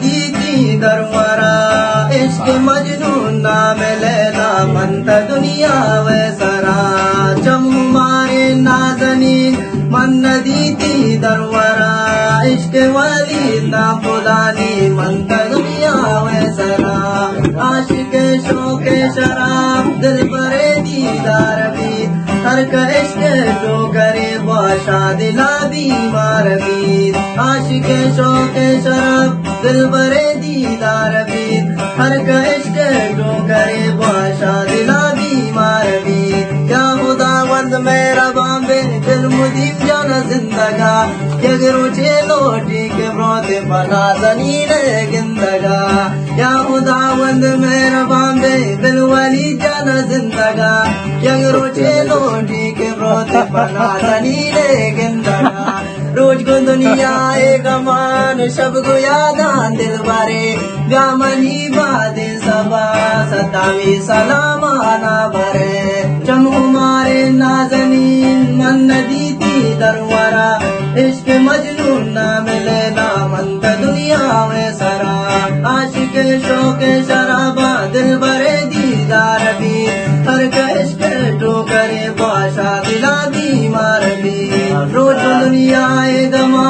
دیتی درورا عشق مجنون نام لیلا منتا دنیا و سرا چم ہمارے نازنین من دیتی درورا عشق ولی نا فلانی منتا دنیا و سرا عاشق شوق شراب دل پر دیدار بھی ہر کا عشق جو کرے باشاد لا بیمار بھی عاشق شوق شراب دل پر دیدار بھی ہر کا عشق جو کرے باشاد لا بیمار بھی یا خداوند میرا بامبے دل مدیم جانا زندگا کہ گروچے لوٹی کے بروت بنا زنین گندگا یا خداوند میرا بامبے دل ولی جانا زندگا کہ گروچے لوٹی کے بروت بنا زنین گندگا روز کو دنیا ایک امان شب کو یادان دل بارے گامنی باد سبا ستاوی سلام آنا بھرے چم ہمارے نازنین من دیتی درورا عشق مجنون نام لیلا منتا دنیا میں سرا عاشق شوق شرابا دل برے دیدار بھی ہر کا عشق ٹو کرے باشا دلا بیمار بھی روز دنیا گما